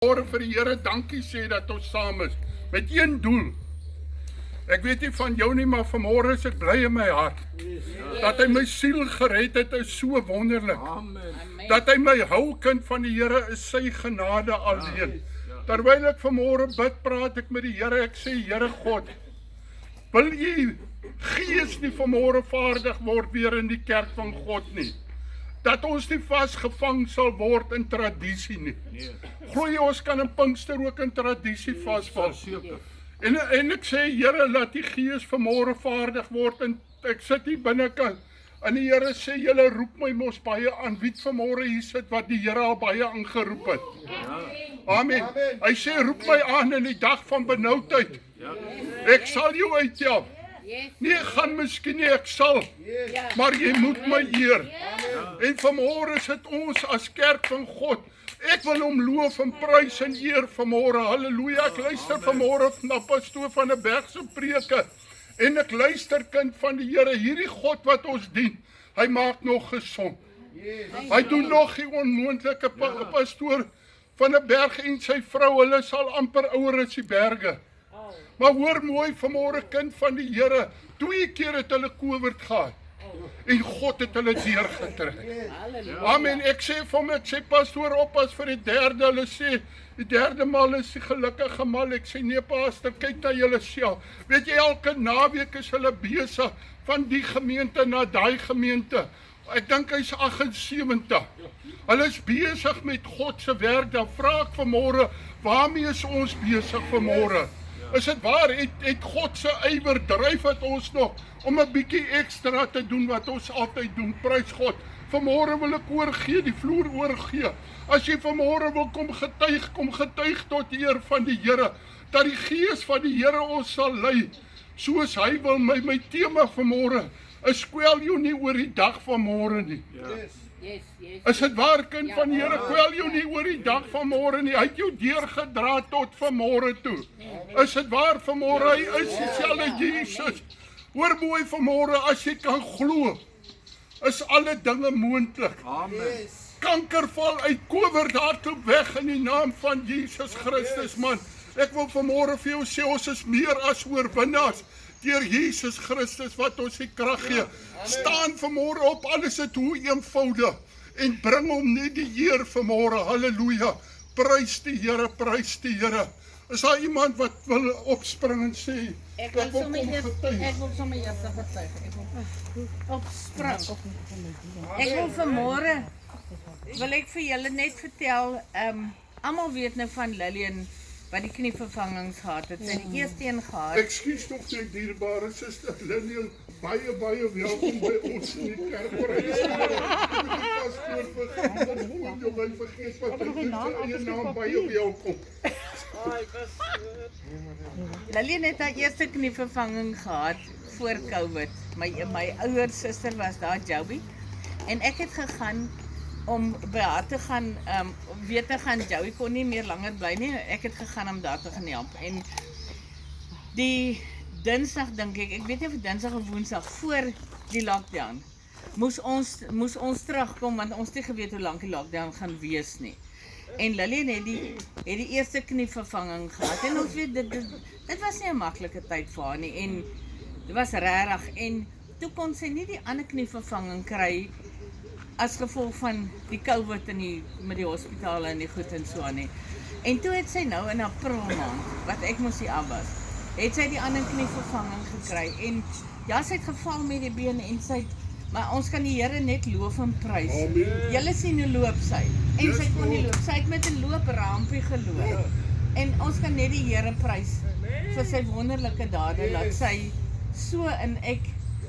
Môre vir die Here dankie sê dat ons saam is, met een doel. Ek weet nie van jou nie, maar vanmôre is ek bly in my hart. Dat hy my siel gered het, is so wonderlik. Dat hy my hou, kind van die Here, is sy genade alleen. Terwyl ek vanmôre bid, praat ek met die Here, ek sê, Here God, wil u gees nie vanmôre vaardig word weer in die kerk van God nie. Dat ons nie vasgevang sal word in tradisie nie. Glo jy ons kan in Pinkster ook in tradisie vasval? En ek sê, Here, laat die gees vanmôre vaardig word, en ek sit hier binnekant, en die Here sê, julle roep my mos baie aan, wie vanmôre hier sit, wat die Here al baie aangeroep het. Amen. Hy sê, roep my aan in die dag van benoudheid. Ek sal jou uithelp. Nee, gaan miskien nie, ek sal, maar jy moet my eer. En vanmôre sit ons as kerk van God. Ek wil hom loof en prys en eer vanmôre. Halleluja, ek luister vanmôre na pastoor van 'n berg se preke. En ek luister, kind van die Here, hierdie God wat ons dien, hy maak nog gesond. Hy doen nog die onmoontlike. Pastoor van 'n berg en sy vrou, hulle sal amper ouer as die berge. Maar hoor mooi vanmôre, kind van die Here, 2 keer het hulle COVID gehad. En God het hulle deurgetrek. Amen. Ek sê vir hom, ek sê, pastoor, oppas vir die derde. Hulle sê, die derde maal is die gelukkige maal. Ek sê, nee, pastor, kyk na julle self. Weet jy, elke naweek is hulle besig van die gemeente na daai gemeente. Ek dink hy's 78. Hulle is besig met God se werk. Dan vra ek vanmôre, waarmee is ons besig vanmôre? Is dit waar, het God se ywer dryf het ons nog om 'n bietjie ekstra te doen wat ons altyd doen? Prys God. Vanmôre wil ek oorgee, die vloer oorgee. As jy vanmôre wil kom getuig tot eer van die Here, dat die gees van die Here ons sal lei, soos hy wil. My tema vanmôre is kwel jou nie oor die dag van môre nie. Is dit waar, kind van die Here, kwel jou nie oor die dag van môre nie. Hy het jou deurgedra tot vanmôre toe. Is dit waar vanmôre, hy is dieselfde Jesus. Hoor mooi vanmôre, as jy kan glo, is alle dinge moontlik. Amen. Kanker val uit, COVID hardloop weg in die naam van Jesus Christus, man. Ek wil vanmôre vir jou sê, ons is meer as oorwinnaars deur Jesus Christus wat ons die krag gee. Staan vanmôre op, alles is hoe eenvoudig, en bring hom net die eer vanmôre. Halleluja. Prys die Here, prys die Here. Is daar iemand wat wil opspring en sê, ek wil sommer eers getuig. Ek wil opspring. Ek wil vanmôre, wil ek vir julle net vertel, almal weet nou van Lillian, wat die knievervangings gehad het. Sy die eerste een gehad. Ekskuus tog my dierbare suster Lillian, baie welkom by ons in die kerk. Baie welkom. Lillian het haar eerste knievervanging gehad voor COVID. My ouer suster was daar, Joey, en ek het gegaan om by haar te gaan, weer te gaan. Joey kon nie meer langer bly nie. Ek het gegaan om daar te gaan help. En die Dinsdag, dink ek weet nie of Dinsdag of Woensdag voor die lockdown, moes ons terugkom, want ons het nie geweet hoe lank die lockdown gaan wees nie. En Lillian het die eerste knievervanging gehad. En ons weet, dit was nie 'n maklike tyd vir haar nie. En dit was regtig. En toe kon sy nie die ander knievervanging kry as gevolg van die COVID en met die hospitale en die goed en so aan nie. En toe het sy nou in April maand, wat ek moes hier af was, het sy die ander knievervanging gekry. En ja, sy het geval met die been en maar ons kan die Here net loof en prys. Julle sien hoe loop sy. En sy kon nie loop. Sy het met 'n looprampie geloop. En ons kan net die Here prys vir sy wonderlike dade, dat sy so, en ek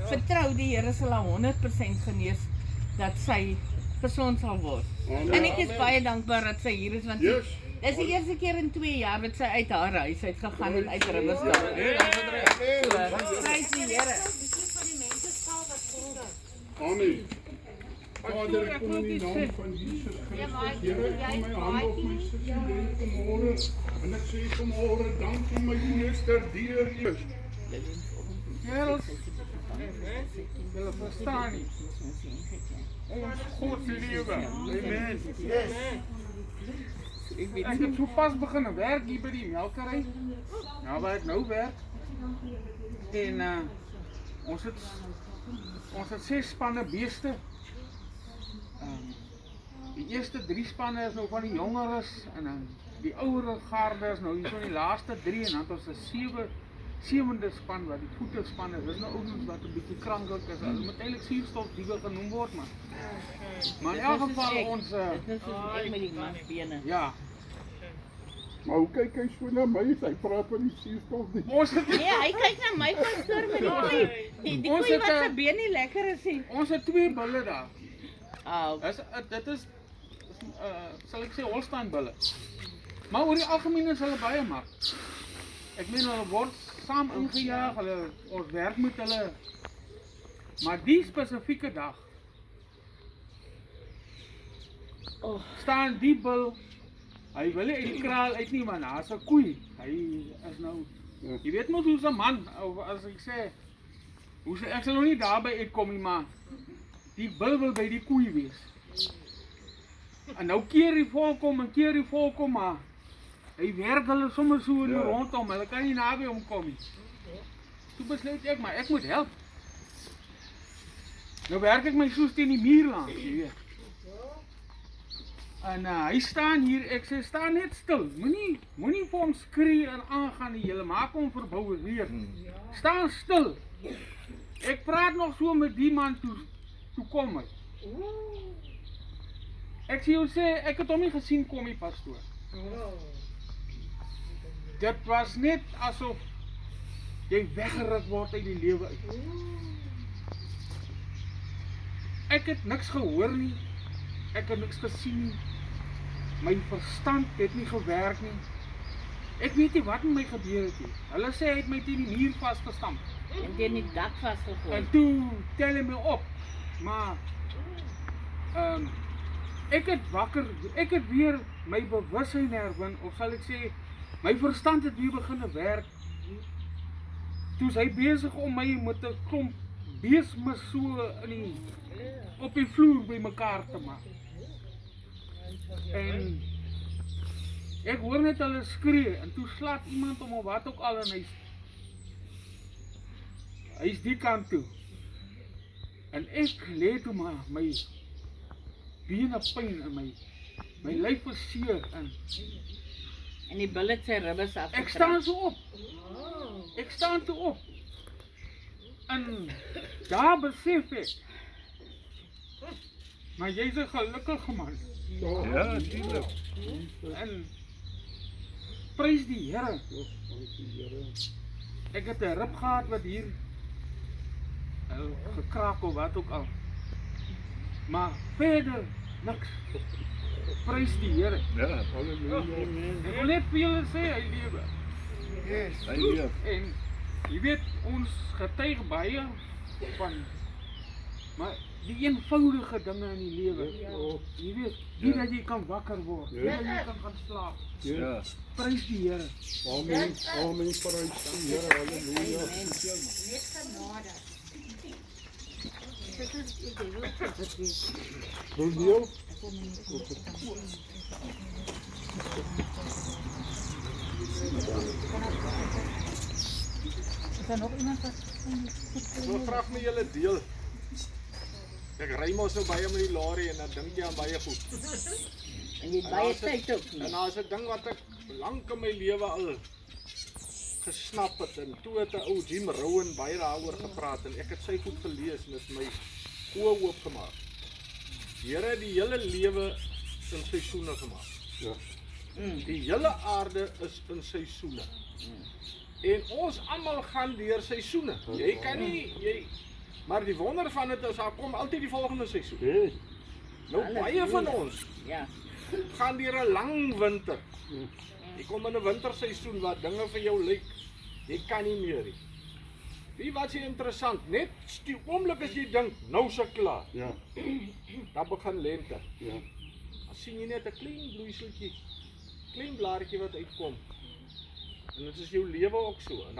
vertrou die Here sal haar 100% genees, dat sy gesond sal word. En ek is baie dankbaar dat sy hier is, want dit is die eerste keer in 2 jaar dat sy uit haar huis uit gegaan het, uit Riversdal. Prys die Here. Amen. Vader, ek kom in die naam van Jesus Christus. Here, ek kom my hand op my sussie vanmôre, en ek sê vanmôre, dankie my meester, deur U. Julle verstaan nie. Ons God lewe. Amen. Ek het so pas begin werk hier by die melkery. Nou waar ek nou werk. En ons het 6 spanne beeste. Die eerste 3 spanne is nou van die jongeres en dan die ouere garde is nou hier so die laaste 3 en dan het ons 'n 7de span wat die voeterspan is. Dis nou ouens wat 'n bietjie kranklik is. Hulle moet eintlik suurstofdiewe genoem word, maar in elk geval ons Dit is soos ek met die bene. ja, Maar hoe kyk hy so na my? Hy praat van die suurstof nie. ons het Nee, hy kyk na my pastoor met die koei. Die Ons koei het, wat se been nie lekker is nie. ons het 2 bulle daar. Oh, Dit is sal ek sê Holstein bulle. Maar oor die algemeen is hulle baie mak. Ek meen hulle word saam ingejaag, ons werk met hulle. Maar die spesifieke dag staan die bul, hy wil nie uit die kraal uit nie, man, daar's 'n koei. Hy is nou, jy weet mos hoe's 'n man, of as ek sê, ek sal nog nie daarby uitkom nie, maar die bul wil by die koei wees. En nou keer die volkom, maar hy werk hulle sommer so in rondom, hulle kan nie naby hom kom nie. Toe besluit ek, maar ek moet help. Nou werk ek my soos teen die muur langs, jy weet. En hy staan hier, ek sê, staan net stil, moenie vir hom skree en aangaan nie, julle maak hom verbouwereer. Staan stil. Ek praat nog so met die man toe kom hy. Ek sê jou sê, ek het hom nie gesien kom die pastoor. Dit was net asof jy weggeruk word uit die lewe uit. Ek het niks gehoor nie, ek het niks gesien nie. My verstand het nie gewerk nie. Ek weet nie wat met my gebeur het nie. Hulle sê hy het my teen die muur vasgestamp. en teen die dak vasgegooi. En toe tel hy my op. Maar ek het wakker, ek het weer my bewussyn herwin, of sal ek sê, my verstand het weer begin werk. Toe is hy besig om my met 'n klomp beesmis so op die vloer by mekaar te maak. En ek hoor net hulle skree en toe slaap iemand om of wat ook al en hy's die kant toe. En ek lê toe maar my bene pyn in my lyf is seer en En die bil het sy ribbes ek afgetrek. staan so op. Ek staan toe op. En daar besef ek, maar jy's 'n gelukkige man. Ja, tuurlijk. En prys die Here. Ek het 'n rib gehad wat hier gekraak of wat ook al. Maar verder niks. Prys die Here. Ja, halleluja. Ek wil net vir julle sê hy lewe. Hy leef. En jy weet ons getuig baie van maar die eenvoudige dinge in die lewe. Jy weet, nie dat jy kan wakker word, nie dat jy kan gaan slaap. Ja. Prys die Here. Amen. Amen. Prys die Here. Halleluja. Wil jy? Ek wil graag met julle deel. Ek ry mos nou baie met die lorry en dan dink jy aan baie goed. En jy het baie tyd ook nie. En daar's 'n ding wat ek lank in my lewe al gesnap het en toe het 'n ou Jim Rowan baie daaroor gepraat en ek het sy goed gelees en dit my oë oopgemaak. Die Here het die hele lewe in seisoene gemaak. Ja. Die hele aarde is in seisoene. En ons almal gaan deur seisoene. Jy kan nie maar die wonder van dit is daar kom altyd die volgende seisoen. Hey. Nou baie van ons Ja. gaan deur 'n lang winter. Jy kom in 'n winterseisoen waar dinge vir jou lyk jy kan nie meer nie. Wie wat is interessant, net die oomblik as jy dink nou se klaar, Ja. dan begin lente. Ja. Dan sien jy net 'n klein bloeiseltjie, klein blaartjie wat uitkom. En dit is jou lewe ook so. En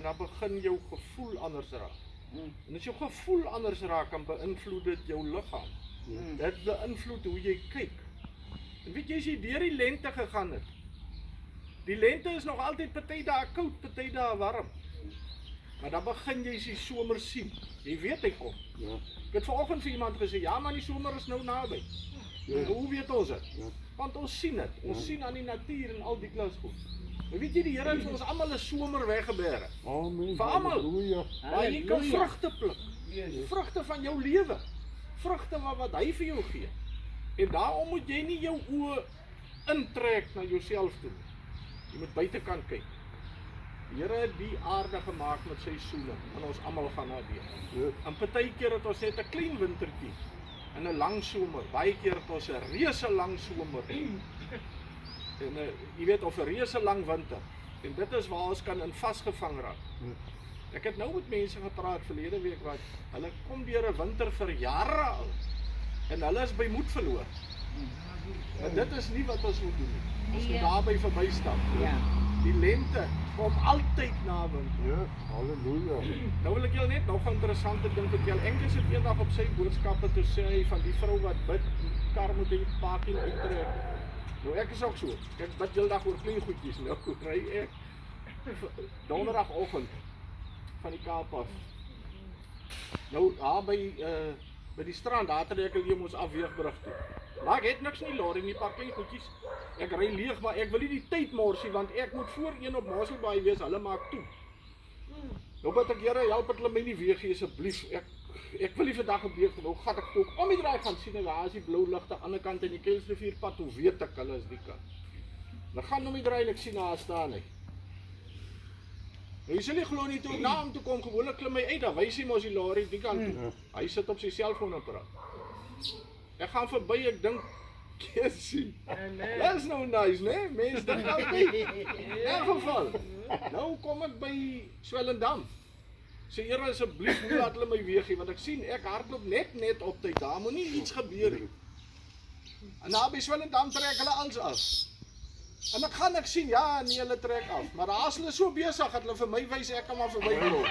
dan begin jou gevoel anders raak. En as jou gevoel anders raak, dan beïnvloed dit jou liggaam. Dit beïnvloed hoe jy kyk. En weet jy, as jy deur die lente gegaan het, die lente is nog altyd party dae koud, party dae warm. Maar dan begin jy die somer sien. Jy weet hy kom. Ja. Ek het vanoggend vir iemand gesê, ja man, die somer is nou naby. Ja. Hoe weet ons dit? Ja. Want ons sien dit. Ons sien aan die natuur en al die klas goed. En weet jy, die Here het vir ons almal 'n somer weggebere. Amen. Vir almal. Halleluja. Waar jy kan vrugte pluk. Vrugte van jou lewe. Vrugte wat hy vir jou gee. En daarom moet jy nie jou oë intrek na jouself toe. Jy moet buitekant kyk. Die Here het die aarde gemaak met sy soene en ons almal gaan daardeur. Ja. En partykeer het ons net 'n klein wintertjie en 'n lang somer. Baie keer het ons 'n reuse lang somer. En jy weet of 'n reuse lang winter. En dit is waar ons kan in vasgevang raak. Ek het nou met mense gepraat verlede week wat hulle kom deur 'n winter vir jare al en hulle is by moed verloor. En dit is nie wat ons moet doen nie. Ons moet daarby verbystap. Ja. Die lente kom altyd na winter. Ja, halleluja. Nou wil ek julle net nog 'n interessante ding vertel. Engels het eendag op sy boodskappe toe sê hy van die vrou wat bid, die kar moet hy parking uittrek. Nou ek is ook so. Ek bid heeldag oor klein goedjies. Nou ry ek donderdagoggend van die Kaap af. Nou daar by die strand, daar trek ek ons afweegbrug toe. Maar ek het niks nie lorry nie, parking goedjies. Ek ry leeg, maar ek wil nie die tyd morsie want ek moet voor 1 op Mosselbaai wees. Hulle maak toe. Nou bid ek, Here, help dat hulle my nie weer gee asseblief. Ek wil nie vandag gebeur nie. Nou gaan ek ook om die draai gaan sien en daar is die blou ligte aan die ander kant en die Kuilsrivierpad. Hoe weet ek hulle is die kant? Dan gaan om die draai en ek sien daar staan hy. Nou, jy sal nie glo nie, toe ek na hom toe kom, gewoonlik klim hy uit, dan wys hy mos die lorry die kant toe. Hy sit op sy selfoon en praat. Ek gaan verby, ek dink, Kessie, that's no nice, né? Mense dink altyd. In elk geval, nou kom ek by Swellendam. Sê Here asseblief nie laat hulle my weeg nie, want ek sien ek hardloop net op tyd. Daar moet nie iets gebeur nie. En na by Swellendam trek hulle alles af. En ek sien, ja, nee, hulle trek af. Maar daar is hulle so besig dat hulle vir my wys ek kan maar verbyloop.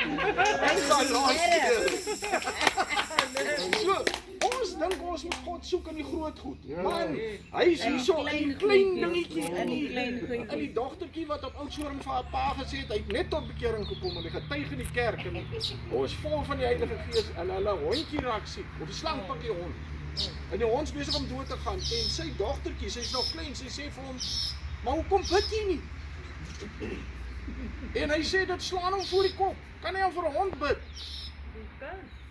So, ons dink ons moet God soek in die groot goed. Man, hy is hier so in die klein dingetjies, in die dogtertjie wat op Oudtshoorn vir haar pa gesê het, hy het net tot bekering gekom en hy getuig in die kerk en ons vol van die Heilige Gees en hulle hondjie raak siek, of die slang pak die hond. En die hond is besig om dood te gaan en sy dogtertjie, sy is nog klein, sy sê vir hom, maar hoekom bid jy nie? En hy sê dit slaan hom voor die kop, kan hy hom vir 'n hond bid?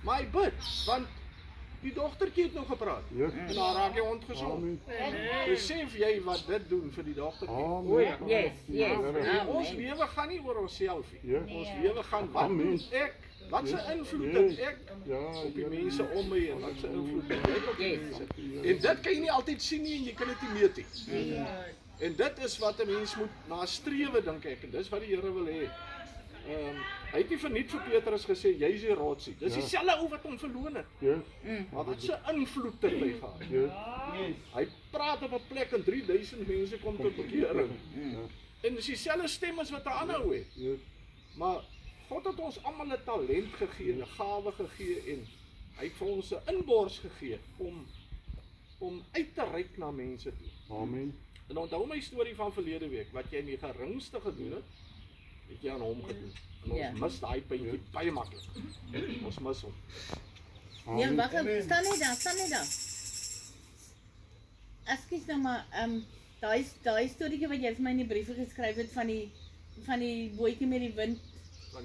Maar hy bid, want die dogtertjie het nou gepraat. En daar raak die hond gesond. Besef jy wat dit doen vir die dogtertjie? Yes. Ons lewe gaan nie oor onsself nie. Ons lewe gaan wat doen ek? Wat se invloed het ek op die mense om my en wat se invloed het ek op die mense? En dit kan jy nie altyd sien nie en jy kan dit nie meet nie. En dit is wat 'n mens moet nastrewe, dink ek, en dis wat die Here wil hê. Hy het nie verniet vir Petrus gesê, jy is die rotsie. Dis dieselfde ou wat hom verloon het. Maar wat se invloed het hy gehad? Hy praat op 'n plek en 3000 mense kom tot bekering. En dis dieselfde stem as wat 'n ander ou het. Maar God het ons almal 'n talent gegee, 'n gawe gegee en hy het vir ons 'n inbors gegee om uit te reik na mense toe. Amen. En onthou my storie van verlede week, wat jy in die geringste gedoen het jy aan hom gedoen. En ons mis daai puntjie baie maklik. Ons mis hom. Ja, wag, staan net daar. Ekskuus nou maar, daai storieetjie wat jy vir my in die briewe geskryf het van die bootjie met die wind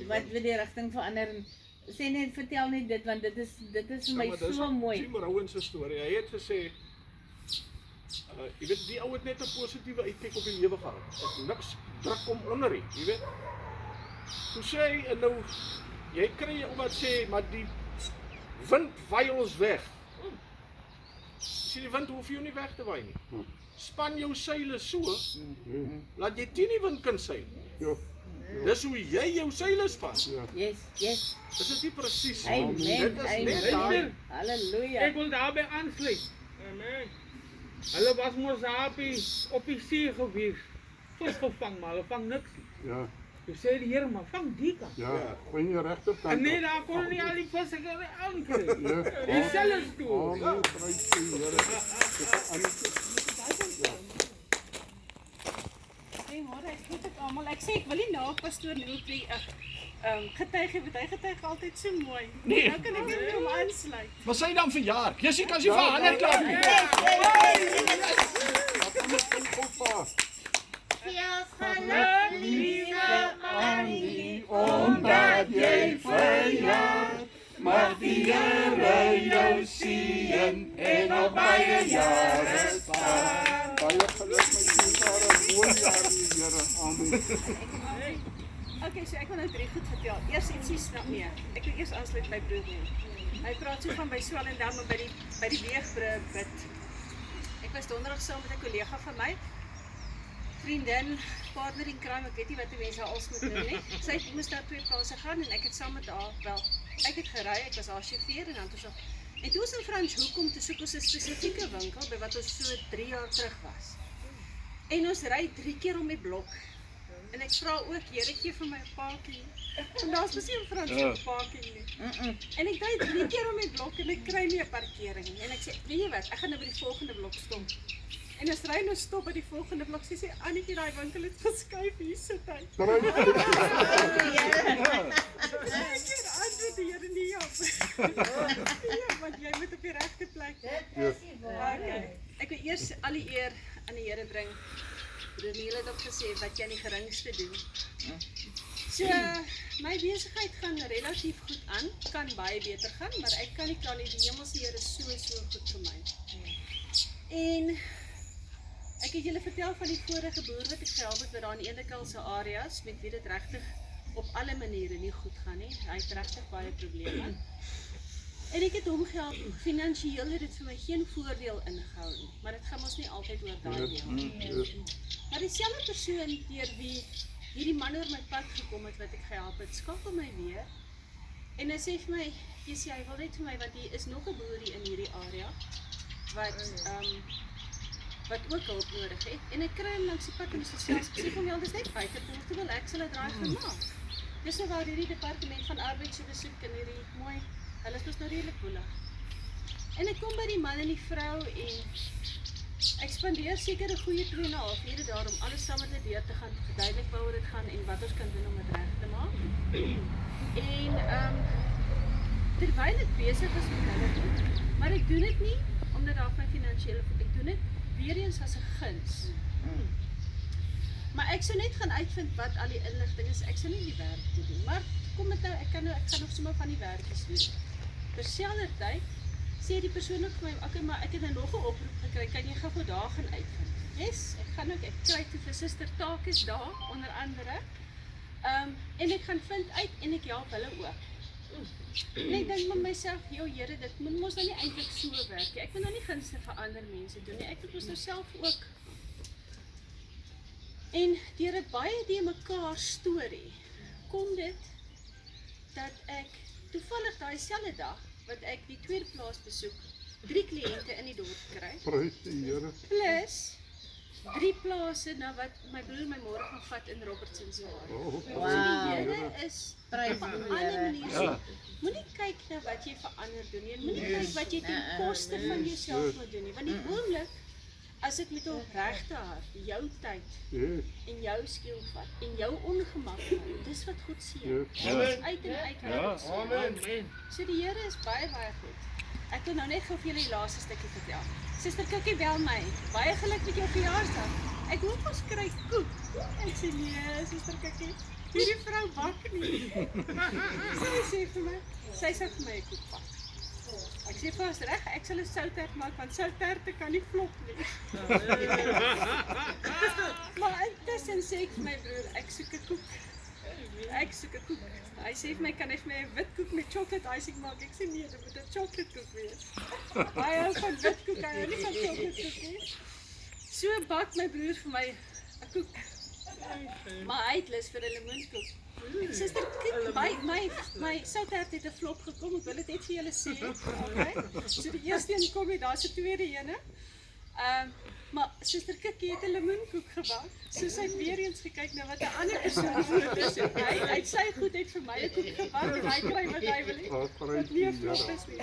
wat weer die rigting verander en sê net, vertel net dit want dit is vir my so mooi. Jim Rowan se storie. Hy het gesê jy weet die ou het net 'n positiewe uitkyk op die lewe gehad. Het niks druk hom onder nie, jy weet. Toe sê hy en nou jy kry ou wat sê maar die wind waai ons weg. Sien die wind hoef jy nie weg te waai nie. Span jou seile so laat jy teen die wind kan seil. Dis hoe jy jou seile span. Yes. Dis is nie presies. Amen. Halleluja. Ek wil daarbey aansluit. Amen. Hulle was mos op die see gewees. Visgevang, maar hulle vang niks nie. Ja. Toe sê die Here, maar vang die kant. Ja, van die regterkant. En nee, daar kon nie al die visse aankry. Ja. Dieselfde storie. Amen. Prys die Here. Goeiemôre, ek groet dit almal. Ek sê ek wil nie na pastoor Nilpie getuig het, want hy getuig altyd so mooi. Nee. Nou kan ek net hom aansluit. Maar sy dan verjaar. Jessie kan sy vir haar net klap. Veel geluk, lieve Annie, Omdat jy verjaar, mag die Here jou seën en nog baie jare staan. Baie geluk met jou jaar en mooi jaar die Here. Amen. Okay, so ek wil nou 3 goed vertel. Eers ietsie snap nee. Ek wil eers aansluit by broer nie. Hy praat so van by Swellendam en by die weegbrug bid. Ek was donderdag saam met 'n kollega van my. Vriendin, partner in crime, ek weet nie wat die mense als moet doen nie. Sy moes daar 2 plase gaan en ek het saam met haar, wel, ek het gery, ek was haar chauffeur en dan toe so. En toe ons in Franschhoek toe soek ons 'n spesifieke winkel by wat ons so 3 jaar terug was. En ons ry 3 keer om die blok. En ek vra ook, Here, gee vir my 'n parking. En daar's mos nie 'n Franschhoek parking nie. En ek ry 3 keer om die blok en ek kry nie 'n parkering nie. En ek sê, weet jy wat, ek gaan nou by die volgende blok stop. En as ry nou stop by die volgende blok, sê Annetjie, daai winkel het geskuif, hier sit hy. Ek antwoord die Here nie op. Ja, want jy moet op die regte plek. Okay. Ek wil eers al die eer aan die Here bring. Renele het ook gesê wat jy aan die geringste doen. So, my besigheid gaan relatief goed aan, kan baie beter gaan, maar ek kan nie kla nie, die hemelse Here is so goed vir my. En ek het julle vertel van die vorige boer wat ek gehelp het, wat daar in Edekalse areas, met wie dit regtig op alle maniere nie goed gaan nie. Hy het regtig baie probleme. En ek het hom gehelp, finansiëel het dit vir my geen voordeel ingehou nie, maar dit gaan ons nie altyd oor daai deel. Maar dieselfde persoon deur wie hierdie man oor my pad gekom het wat ek gehelp het, skakel my weer. En hy sê vir my, Jessie, hy wil net vir my, want hier is nog 'n boer in hierdie area wat ook hulp nodig het. En ek kry hom langs die pad en sy sê vir hom, dis net 5 uur, toe wil ek sal 'n draai gaan maak. Dis nou waar hierdie departement van arbeid so besoek en hierdie mooi, hulle is mos nou redelik boelig. En ek kom by die man en die vrou en ek spandeer seker 'n goeie 2,5 ure daar om alles saam met hulle deur te gaan, verduidelik waaroor dit gaan en wat ons kan doen om dit reg te maak. En terwyl ek besig is met hulle goed, maar ek doen dit nie omdat daar my finansiële voet, ek doen dit weer eens as 'n guns. Maar ek sou net gaan uitvind wat al die inligting is, ek sou nie die werk te doen, maar kom dit nou, ek gaan nog sommer van die werkies doen. Terselfdertyd sê die persoon ook vir my, okay, maar ek het nou nog 'n oproep gekry, kan jy gou daar gaan uitvind? Yes, ek gaan ook, ek kry toe vir Suster Taakes daar, onder andere, en ek gaan vind uit en ek help hulle ook. En ek dink met myself, Here, dit moet mos nou nie eintlik so werk nie. Ek wil nou nie gunste vir ander mense doen nie. Ek wil mos nou self ook. En deur 'n baie die mekaar storie kom dit dat ek toevallig daai selfde dag wat ek die tweede plaas besoek, 3 kliënte in die dorp kry. Prys die Here. Plus 3 plase na wat my broer my môre gaan vat in Robertson's waar. So die Here is op 'n ander manier so. Moenie kyk na wat jy vir ander doen nie. Moenie kyk wat jy ten koste van jouself moet doen nie. Want die oomblik as ek met 'n opregte hart jou tyd en jou skiel vat en jou ongemak vat, dis wat God sien. Uit en uit. Amen. So die Here is baie goed. Ek wil nou net gou vir julle die laaste stukkie vertel. Suster Kikkie bel my. Baie geluk met jou verjaarsdag. Ek hoop ons kry koek. Ek sê nee, Suster Kikkie. Hierdie vrou bak nie. Sy sê vir my, sy sê vir my 'n koek bak. Ek sê vas reg, ek sal 'n soutert maak want souterte kan nie flop nie. Maar intussen sê ek vir my broer, ek soek 'n koek. Hy sê vir my, kan hy vir my 'n wit koek met chocolate icing maak? Ek sê nee, dit moet 'n chocolate koek wees. Hy hou van wit koek, hy hou nie van chocolate koek nie. So bak my broer vir my 'n koek. Maar hy het lus vir 'n lemoenkoek. Suster, kyk, my soutert het 'n flop gekom, ek wil dit net vir julle sê. Okay? So die eerste een kom nie, daar's 'n tweede ene. Maar Suster Kikkie het 'n lemoenkoek gebak. So sy het weer eens gekyk na wat 'n ander persoon voor is. Hy uit sy goed het vir my 'n koek gebak en hy kry wat hy wil hê. Wat nie 'n flop is nie.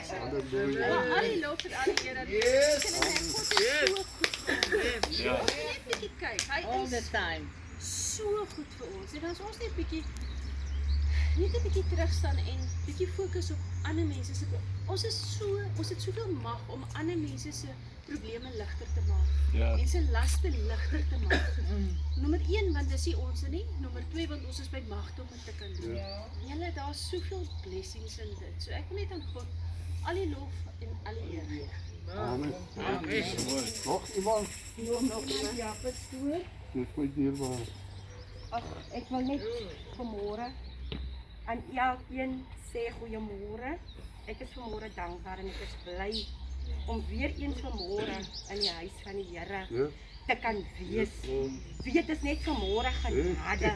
Maar al die lof en al die eer aan God is so goed. Ja. Net kyk, hy All the time. so goed vir ons. En as ons net 'n bietjie terugstaan en bietjie fokus op ander mense se ons het soveel mag om ander mense se probleme ligter te maak. Ja. En se laste ligter te maak. Nommer 1 want dis nie ons nie. Nommer 2 want ons is by magte om dit te kan doen. Julle daar's soveel blessings in dit. So ek wil net aan God al die lof en al die eer gee. Amen. Nog iemand? Ja, pastoor. Dis my dierbaar. Ag, ek wil net vanmôre aan elkeen sê goeiemôre. Ek is vanmôre dankbaar en ek is bly om weer eens vanmôre in die huis van die Here Ja. te kan wees. Weet is net vanmôre genade.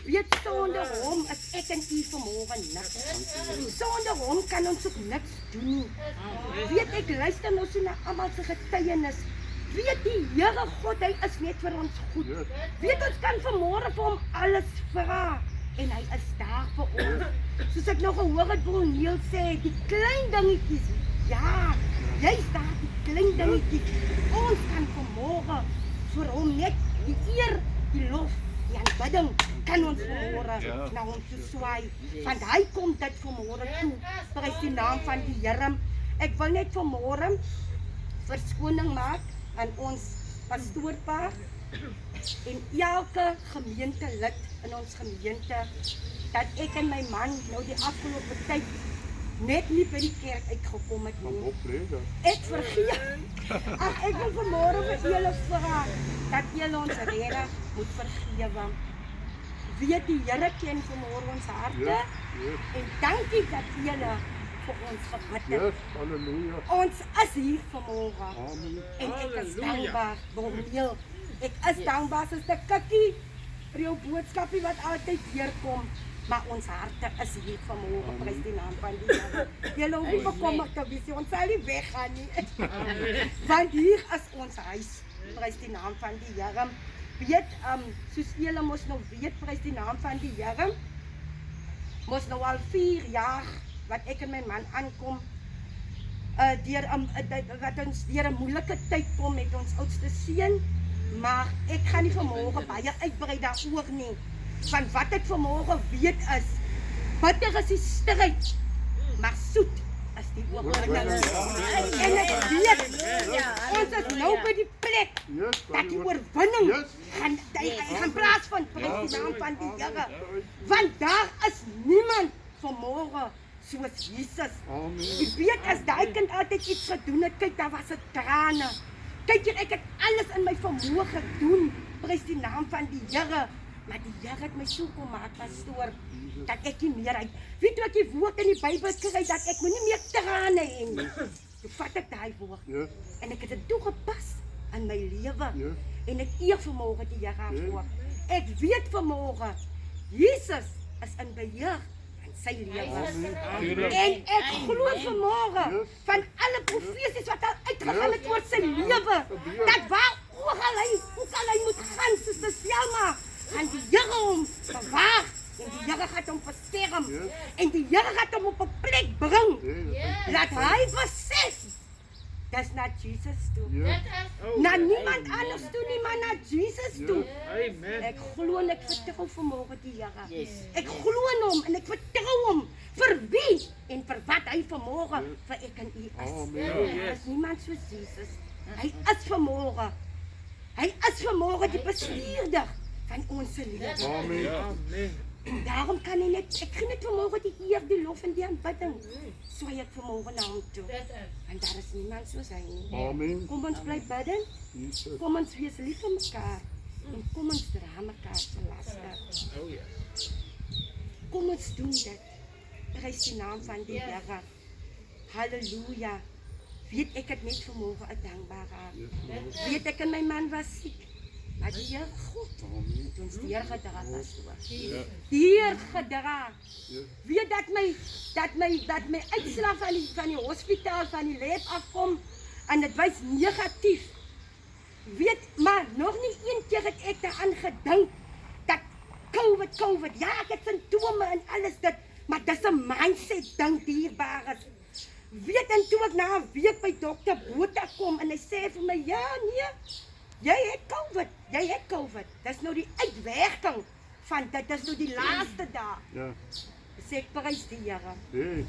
Weet sonder hom is ek en u vanmôre niks. Sonder hom kan ons ook niks doen nie. Weet ek luister nou so na almal se getuienis. Weet die Here God, hy is net vir ons goed. Weet ons kan vanmôre vir hom alles vra en hy is daar vir ons. Soos ek nou gehoor het broer Neil sê, die klein dingetjies. Ja, jy's daar die klein dingetjies. Ons kan vanmôre vir hom net die eer, die lof, die aanbidding kan ons vanmôre na hom toe swaai. Want hy kom dit vanmôre toe. Prys die naam van die Here. Ek wil net vanmôre verskoning maak aan ons pastoorpa en elke gemeentelid in ons gemeente dat ek en my man nou die afgelope tyd net nie by die kerk uitgekom het nie. Ek vergeet. Ag, ek wil vanmôre vir julle vra dat julle ons regtig moet vergewe. Weet die Here ken vanmôre ons harte en dankie dat julle vir ons gebid het. Halleluja. Ons is hier vanmôre. Amen. En ek is dankbaar, Boneel. Ek is dankbaar soos 'n kikkie vir jou boodskapie wat altyd deurkom. Maar ons harte is hier vanmôre, prys die naam van die Here. Julle hoef nie bekommerd te wees nie, ons sal nie weggaan nie. Want hier is ons huis, prys die naam van die Here. Weet, soos julle mos nou weet, prys die naam van die Here. Mos nou al 4 jaar wat ek en my man aankom, wat ons deur 'n moeilike tyd kom met ons oudste seun, maar ek gaan nie vanmôre baie uitbrei daaroor nie. Van wat ek vanmôre weet is, bitter is die stryd, maar soet is die oorwinning. En ek weet, ons is nou by die plek dat die oorwinning gaan plaasvind, prys die naam van die Here. Want daar is niemand vanmôre soos Jesus. Jy weet, as daai kind altyd iets gedoen het, kyk, daar was 'n trane. Kyk hier, ek het alles in my vermoë gedoen, prys die naam van die Here. Maar die Here het my so kom maak, pastoor, dat ek nie meer uit. Weet jy wat die woord in die Bybel kry, dat ek moet nie meer trane hê nie. Toe vat ek daai woord en ek het dit toegepas in my lewe. En ek eer vanmôre die Here voor. Ek weet vanmôre, Jesus is in beheer sy lewe. En ek glo vanmôre van alle profesies wat al uitgegaan het oor sy lewe, dat waar ook al hy moet gaan, Suster Selma, gaan die Here hom bewaar en die Here gaan hom beskerm en die Here gaan hom op 'n plek bring dat hy besef dis na Jesus toe. Na niemand anders toe nie, maar na Jesus toe. Ek glo en ek vertrou vanmôre die Here. Ek glo in hom en ek vertrou hom vir wie en vir wat hy vanmôre vir ek en u is. Daar is niemand soos Jesus. Hy is vanmôre. Hy is vanmôre die bestuurder van ons lewe. Amen. Daarom kan ek net, ek gee net vanmôre die eer, die lof en die aanbidding. So ek vanmôre na hom toe. En daar is niemand soos hy nie. Amen. Kom ons bly bidden. Kom ons wees lief vir mekaar. En kom ons dra mekaar se laste. Kom ons doen dit. Prys die naam van die Here. Halleluja. Weet ek het net vanmôre 'n dankbare hart. Weet ek en my man was siek. Maar die Here God het ons deurgedra, pastoor. Deurgedra. Weet dat my uitslag van die hospitaal, van die lab afkom en dit wys negatief. Weet, maar nog nie een keer het ek daaraan gedink dat COVID, ja, ek het simptome en alles dit, maar dis 'n mindset ding, dierbares. Weet, en toe ek na 'n week by dokter Botha kom en hy sê vir my, ja, nee, Jy het COVID. Dis nou die uitwerking van dit. Dis nou die laaste dag. Ja. Sê ek prys die Here. Hey.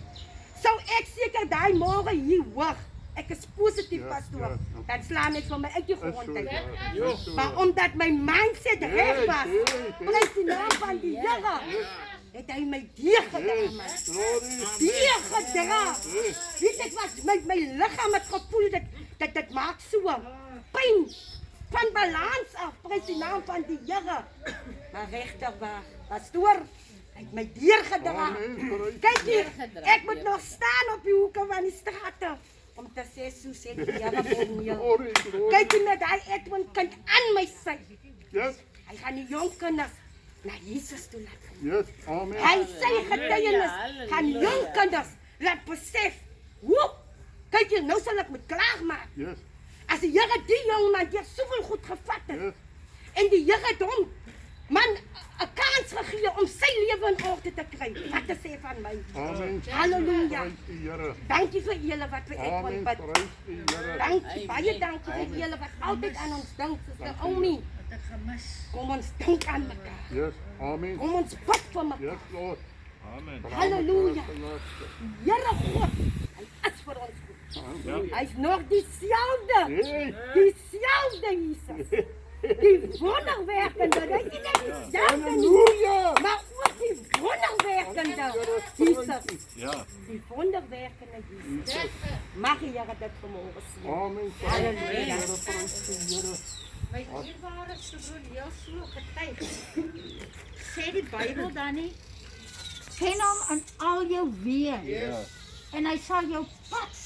Sou ek seker daai môre hier hoor. Ek is positief, Ja, pastoor. ja. Dan slaan ek van my uit die grond uit. Ja. Maar omdat my mindset reg was, hey. prys die naam van die Here. Het hy my deurgedra, man. Deurgedra. Weet ek wat, my liggaam het gevoel dat dit maak so pyn. Van balans af, prys die naam van die Here. Maar regter waar, pastoor, hy het my deurgedra. Kyk hier, ek moet nog staan op die hoeke van die strate om te sê, so sê die Here Bonniel. Kyk hier met hy Edwin kind aan my sy. Yes. Hy gaan die jong kinders na Jesus toe laat gaan. Yes. Amen. Hy sy getuienis gaan jong kinders laat besef. Hoe? Kyk hier, nou sal ek met klaar maak. Yes. As die Here die jong man deur soveel goed gevat het. Yes. En die Here het hom man 'n kans gegee om sy lewe in orde te kry. Wat te sê van my? Amen. Halleluja. Prys die Here. Dankie vir julle wat vir ek Amen. kon bid. Prys die Here. Dankie, baie dankie vir julle wat altyd aan ons dink, Suster Omi. Kom ons dink aan mekaar. Yes. Amen. Kom ons bid vir mekaar. Yes, Lord. Halleluja. Here God, hy is vir ons goed. Hy is nog dieselfde. Hey. Dieselfde Jesus. Die wonderwerkende, hy is nie net dieselfde nie, Halleluja. maar ook die wonderwerkende Jesus. Ja. Die wonderwerkende Jesus. Mag die Here dit vanmôre sien. Amen. Halleluja. Prys die Here. My dierbare broer Joshua getuig. Sê die Bybel dan nie, ken hom in al jou weë. En hy sal jou pad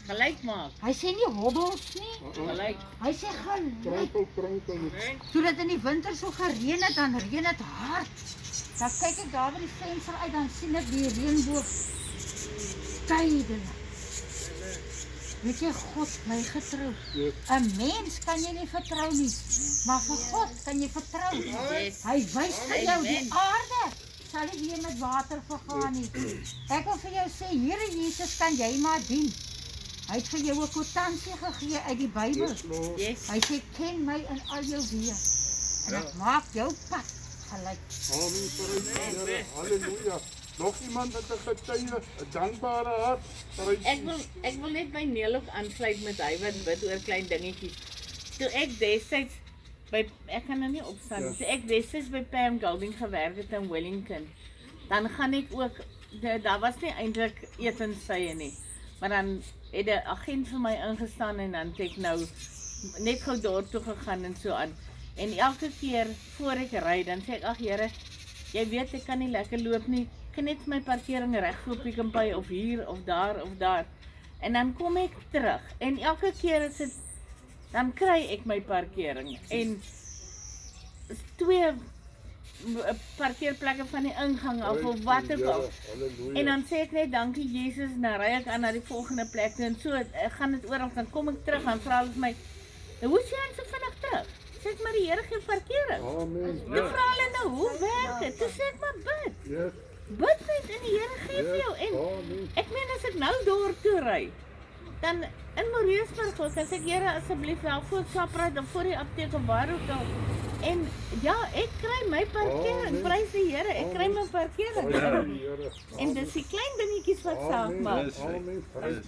gelyk maak. Hy sê nie hobbels nie. Gelyk. Hy sê gelyk. Kronkel. Toe dit in die winter so gereën het, dan reën dit hard. Dan kyk ek daar by die venster uit, dan sien ek die reënboog tydelik. Weet jy, God bly getrou. 'n Mens kan jy nie vertrou nie, maar vir God kan jy vertrou. Hy wys vir jou die aarde sal nie weer met water vergaan nie. Ek wil vir jou sê, Here Jesus kan jy maar dien. Hy het vir jou 'n kwitansie gegee uit die Bybel. Hy sê, ken my in al jou weë. En ek maak jou pad gelyk. Amen. Prys die Here. Halleluja. Nog iemand met 'n getuie, 'n dankbare hart. Prys Ek wil net my Neel ook aansluit met hy wat bid oor klein dingetjies. Toe ek destyds ek kan nou nie opstaan nie. Toe ek destyds by Pam Golding gewerk het in Wellington, dan gaan ek ook, daar was nie eintlik etenstye nie, maar dan het 'n agent vir my ingestaan en dan het ek nou net gou dorp toe gegaan en so aan. En elke keer voor ek ry, dan sê ek, ag Here, jy weet ek kan nie lekker loop nie. Ek kan net my parkering reg vir Pick n Pay of hier of daar. En dan kom ek terug en elke keer is dit, dan kry ek my parkering en 2 parkeerplekke van die ingang af of wat ook al. En dan sê ek net dankie Jesus, en dan ry ek aan na die volgende plek toe en so gaan dit oor, dan kom ek terug en vra hulle vir my, nou hoe sê jy so vinnig terug? Sê ek maar die Here gee parkering. Amen. Toe vra hulle nou, hoe werk dit? Toe sê ek maar bid. Yes. Bid net en die Here gee vir jou. En Amen. ek meen as ek nou dorp toe ry, dan in Moreesburg wil ek sê, Here asseblief wel voor Shoprite of voor die apteek of waar ook al. En ja, ek kry my parkering, prys die Here, ek kry my parkering. Prys die Here. En dis die klein dingetjies wat saak maak. Amen. Amen.